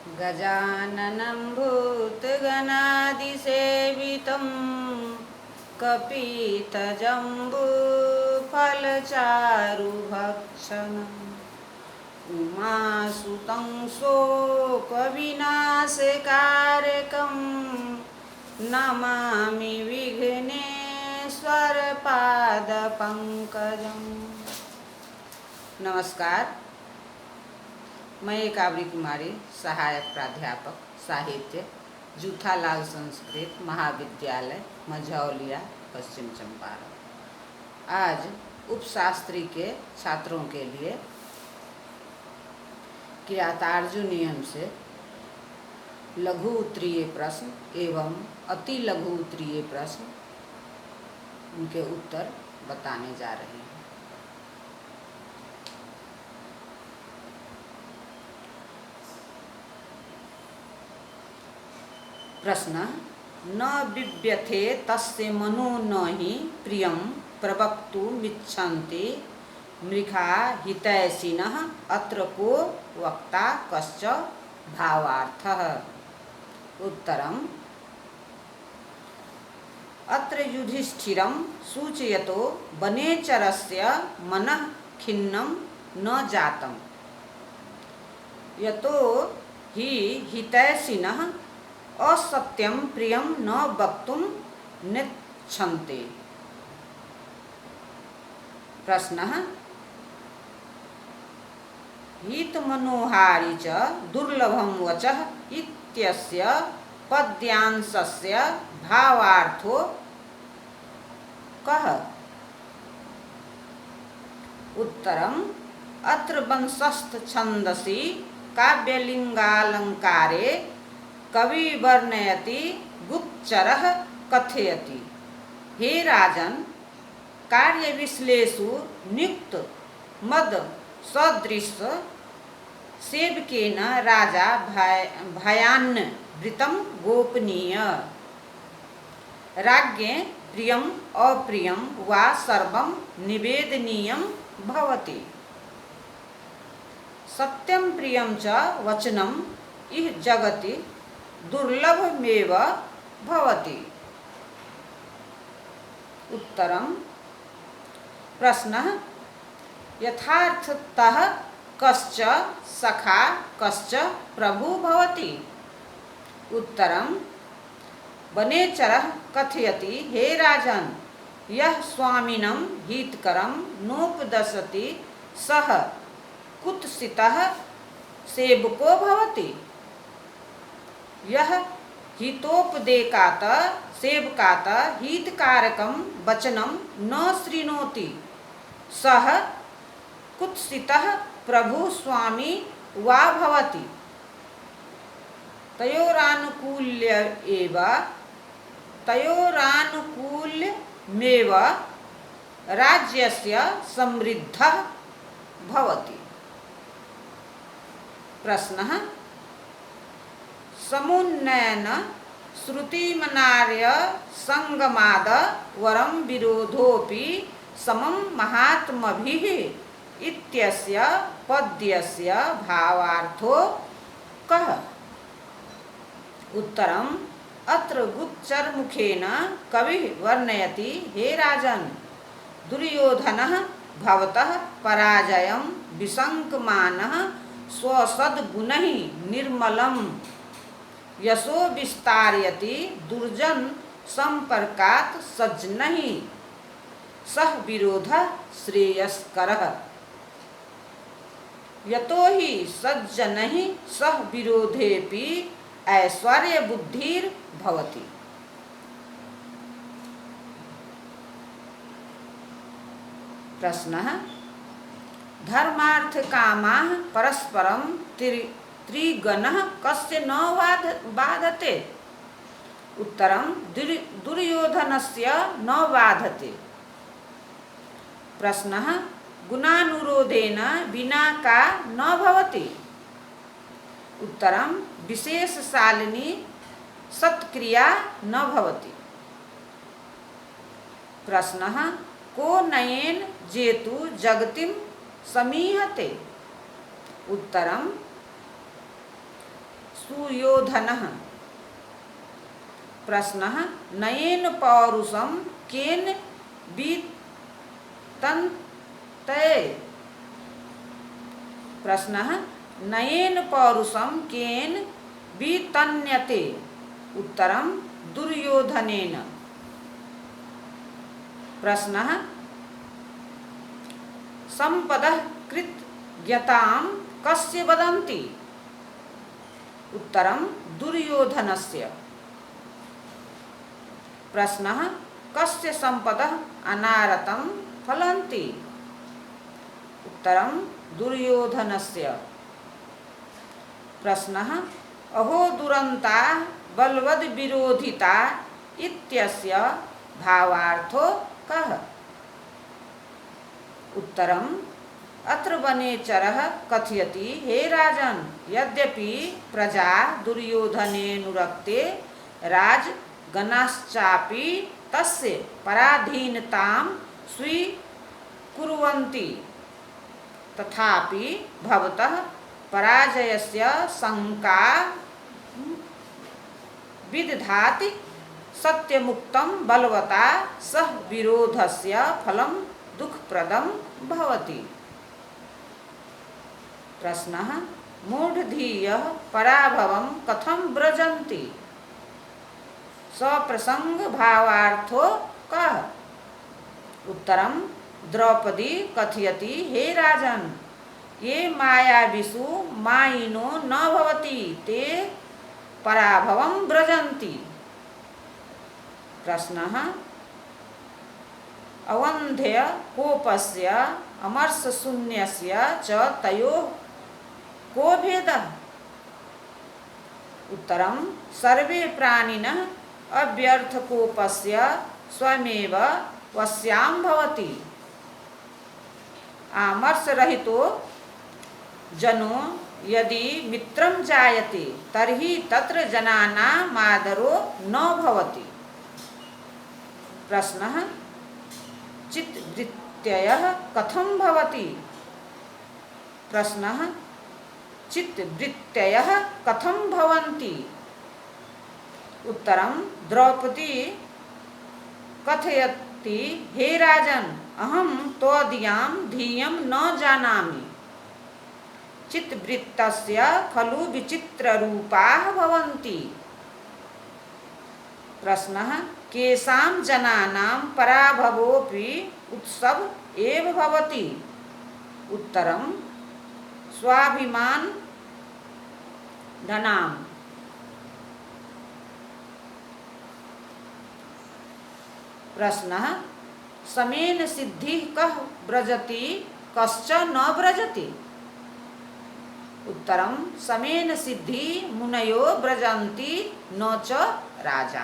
गजाननं भूतगणादिसेवितं कपितजम्बूफलचारुभक्षणम् उमासुतं शोकविनाशकारकं नमामि विघ्नेश्वरपादपङ्कजम्। नमस्कार, मैं काबरी कुमारी, सहायक प्राध्यापक साहित्य, जूथालाल संस्कृत महाविद्यालय, मझौलिया, पश्चिम चंपारण। आज उपशास्त्री के छात्रों के लिए किरातार्जु नियम से लघु उत्तरीय प्रश्न एवं अति लघु उत्तरीय प्रश्न, उनके उत्तर बताने जा रहे हैं। प्रश्न: न बिभ्यथे तस्य मनो न हि प्रियं प्रवक्तुमिच्छन्ति मृगा हितैषिणः अत्र को वक्ता कश्च भावार्थः। उत्तरम्: अत्र युधिष्ठिरं सूचयतो वनेचरस्य मनः खिन्नं न जातम्, यतो हि हितैषिणः असत्यं प्रियं न वक्तुं नेच्छन्ति। प्रश्नः: हितमनोहारी च दुर्लभं वचः इत्यस्य पद्यांशस्य भावार्थो कः? उत्तरम्: अत्र वंशस्थ छन्दसि काव्यलिङ्गालङ्कारे कवि वर्णयति गुप्तचरः कथयति। हे राजन, कार्यविश्लेषु नियुक्त मद सदृश सेवकेन राजा भयान्वितं गोपनीय। राज्ञे प्रियं अप्रियं वा सर्वं निवेदनीयं भवति। सत्यं प्रियं च वचनं इह जगति दुर्लभमेव भवति। उत्तरम्: प्रश्नः: यथार्थतः कश्च सखा कश्च प्रभु भवति? उत्तरम्: वनेचरः कथयति, हे राजन, यः स्वामिनं हितकरं नोपदिशति सः कुत्सितः सेवको भवति। यः हितोपदेकात् सेवकात् हितकारकं वचनं न शृणोति सः कुत्सितः प्रभु स्वामी वा भवति। तयोरानुकूल्यमेव राज्यस्य समृद्धः भवति। प्रश्नः: समुन्नयन श्रुतिमनार्य संगमाद वरं विरोधोऽपि समं महात्मभिः इत्यस्य पद्यस्य भावार्थो कः? उत्तरम्: अत्र गुप्तचरमुखेन कविः वर्णयति, हे राजन, दुर्योधनः भवतः पराजयं विशङ्कमानः स्वसद्गुणैः निर्मलं यशो विस्तारयति दुर्जन संपर्कात् सज्जनैः सह विरोधः श्रेयस्करः। यतो हि सज्जनैः सह विरोधेऽपि ऐश्वर्यबुद्धिर्भवति। प्रश्नः: धर्मार्थकामाः परस्परं त्रिगणः कस्य न बाधते? उत्तरं: दुर्योधनस्य न बाधते। प्रश्नः: गुणानुरोधेन विना का न भवति? उत्तरं: विशेषशालिनी सत्क्रिया न भवति। प्रश्नः: को नयेन जेतु सुयोधनः। प्रश्नः नयेन पौरुषं केन वितन्ते। प्रश्नः नयेन पौरुषं केन वितन्यते। उत्तरं दुर्योधनेन। प्रश्नः संपदः कृतज्ञतां कस्य वदन्ति। उत्तरं दुर्योधनस्य। प्रश्नः कस्य संपदः अनारतं फलन्ति। उत्तरं दुर्योधनस्य। प्रश्नः अहो दुरन्ता बलवद्विरोधिता इत्यस्य भावार्थो कः। उत्तरम् अत्र वनेचरः कथयति हे राजन् यद्यपि प्रजा दुर्योधनेऽनुरक्ते राजगणाश्चापि तस्य पराधीनतां स्वीकुर्वन्ति तथापि भवतः पराजयस्य शङ्का विदधाति सत्यमुक्तं बलवता सह विरोधस्य फलं दुःखप्रदं भवति। प्रश्नः मूढधीयः पराभवं कथं व्रजन्ति। सप्रसंगभावार्थो कः। उत्तरं द्रौपदी कथयति हे राजन् ये मायाविषु मायिनो न भवति ते पराभवं व्रजन्ति। प्रश्नः अवन्ध्य कोपस्य अमर्षशून्यस्य च तयोः को भेदः। उत्तरं सर्वे प्राणिनः अव्यर्थकोपस्य स्वयमेव वश्यां भवति। आमर्षरहितो जनो यदि मित्रं जायते तर्हि तत्र जनानामादरो न भवति। प्रश्नः चित्तवृत्तयः कथं भवति। प्रश्नः चित्तवृत्तयः कथं भवन्ति। उत्तरं द्रौपदी कथयति हे राजन् अहं त्वदीयां धियं न जानामि। चित्तवृत्तस्य खलु विचित्ररूपाः भवन्ति। प्रश्नः केषां जनानां पराभवोऽपि उत्सव एव भवति। उत्तरं स्वाभिमानधनाम्। प्रश्नः समेन सिद्धिः कः व्रजति कश्च न व्रजति। उत्तरं समेन सिद्धि मुनयो व्रजन्ति न च राजा।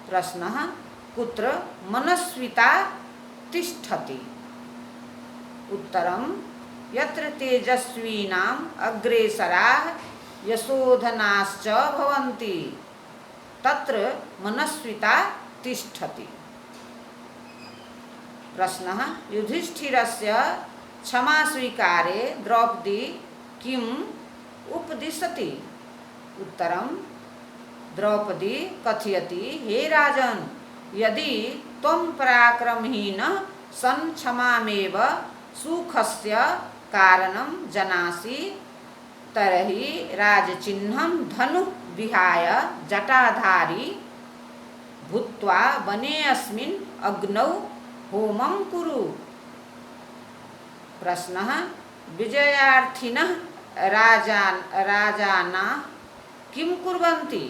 प्रश्नः कुत्र मनस्विता तिष्ठति। उत्तरं यत्र तेजस्विनाम् अग्रेसराः यशोधनाश्च भवन्ति तत्र मनस्विता तिष्ठति। प्रश्नः युधिष्ठिरस्य क्षमास्वीकारे द्रौपदी किम् उपदिशति। उत्तरं द्रौपदी कथयति हे राजन् यदि त्वं पराक्रमहीनः सन् क्षमामेव सुखस्य कारणं जानासि तर्हि राजचिह्नं धनुः विहाय जटाधारी भूत्वा वनेऽस्मिन् अग्नौ होमं कुरु। प्रश्नः विजयार्थिनः राजानः किं कुर्वन्ति।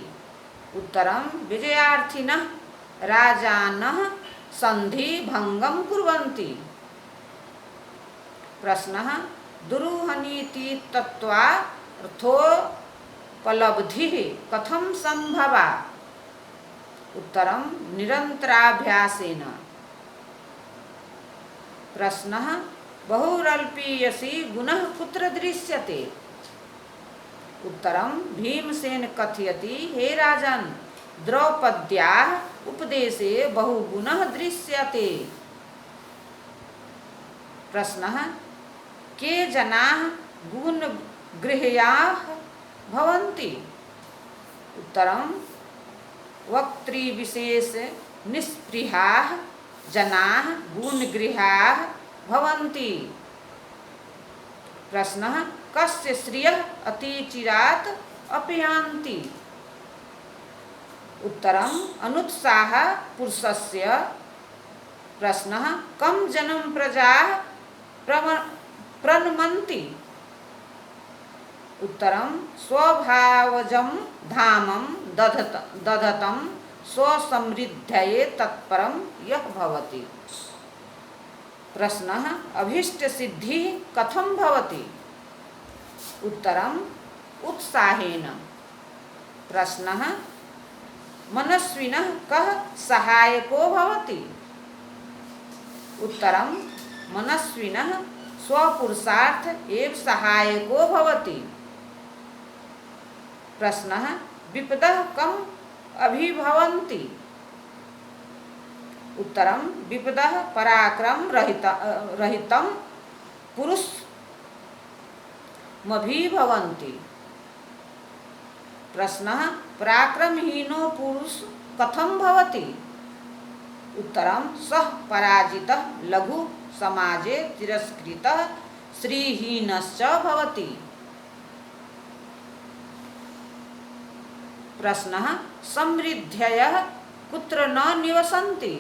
उत्तरं विजयार्थिनः राजानः सन्धिभङ्गं कुर्वन्ति। प्रश्नः दुरूहनीति तत्त्वार्थोपलब्धिः कथं सम्भवा। उत्तरं निरन्तराभ्यासेन। प्रश्नः बहुरल्पीयसी गुणः कुत्र दृश्यते। उत्तरं भीमसेन कथयति हे राजन् द्रौपद्याः उपदेशे बहुगुणः दृश्यते। प्रश्नः के जनाः गुणगृह्याः भवन्ति। उत्तरं वक्तृविशेष निस्पृहाः जनाः गुणगृहाः भवन्ति। प्रश्नः कस्य श्रियः अतिचिरात् अपयान्ति। उत्तरम् अनुत्साहः पुरुषस्य। प्रश्नः कं जनं प्रजाः प्रणमन्ति। उत्तरं स्वभावजं धामं दधतं स्वसमृद्धये तत्परं यः भवति। प्रश्नः अभीष्टसिद्धिः कथं भवति। उत्तरम् उत्साहेन। प्रश्नः मनस्विनः कः सहायको भवति। उत्तरं मनस्विनः स्वपुरुषार्थ एव सहायको भवति। प्रश्नः विपदः कम् अभिभवन्ति। उत्तरं विपदः पराक्रम रहितं पुरुषमभिभवन्ति। प्रश्नः पराक्रमहीनो पुरुष कथं भवति। उत्तरं सः पराजितः लघु समाजे तिरस्कृतः श्रीहीनश्च भवति। प्रश्नः समृद्धयः कुत्र न निवसन्ति।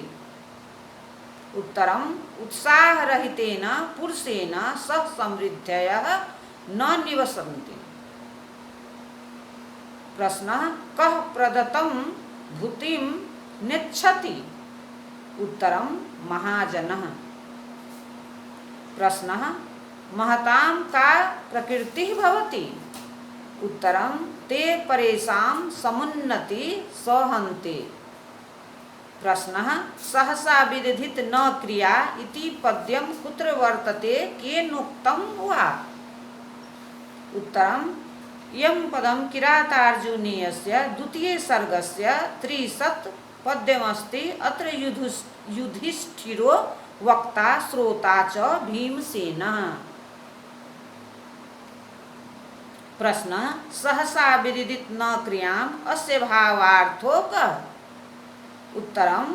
उत्तरम् उत्साहरहितेन पुरुषेण सह समृद्धयः न निवसन्ति। प्रश्नः कः प्रदत्तं भूतिं नेच्छति। उत्तरं महाजनः। प्रश्नः महतां का प्रकृतिः भवति। उत्तरं ते परेषां समुन्नति सहन्ते। प्रश्नः सहसा विदधित न क्रिया इति पद्यं कुत्र वर्तते केनोक्तं वा। उत्तरं इयं पदं किरातार्जुनीयस्य द्वितीय सर्गस्य 30 पद्यमस्ति। अत्र युधिष्ठिरो वक्ता श्रोता च भीमसेनः। प्रश्न सहसा विदित न क्रियाम् अस्य भावार्थो कः। उत्तरम्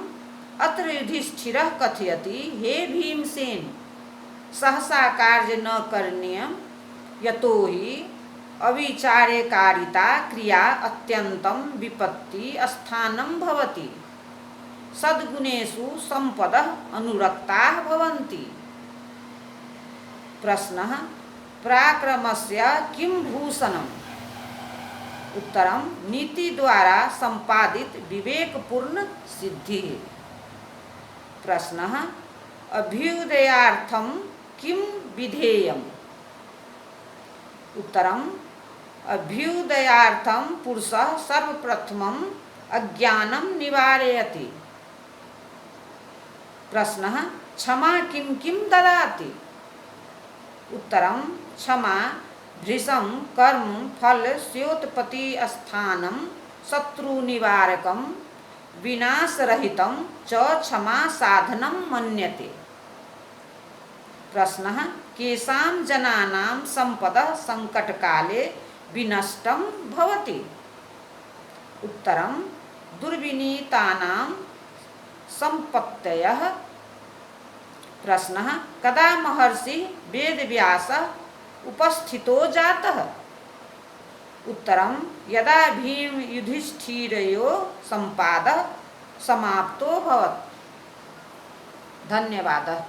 अत्र युधिष्ठिरः कथयति हे भीमसेन सहसा कार्य न करणीयं यतो हि अविचार्यकारिता क्रिया अत्यन्तं विपत्ति स्थानं भवति। सद्गुणेषु संपदः अनुरक्ताः भवन्ति। प्रश्नः पराक्रमस्य किं भूषणम्। उत्तरं नीति द्वारा संपादित विवेकपूर्ण सिद्धि। प्रश्नः अभ्युदयार्थं किं विधेयम्। उत्तरं अभ्युदयार्थं पुरुषः सर्वप्रथमं अज्ञानं निवारयति। प्रश्नः क्षमा किं किं ददाति। उत्तरं क्षमा भृशं कर्म फल स्योत्पत्ति स्थानं शत्रुनिवारकं विनाशरहितं च क्षमा साधनं मन्यते। प्रश्नः केषां जनानां सम्पदः संकटकाले विनष्टं भवति। उत्तरं दुर्विनीतानां सम्पत्तयः। प्रश्नः कदा महर्षि वेदव्यासः उपस्थितो जातः। उत्तरं यदा भीम युधिष्ठिरयोः संवादः समाप्तो भवत्। धन्यवादः।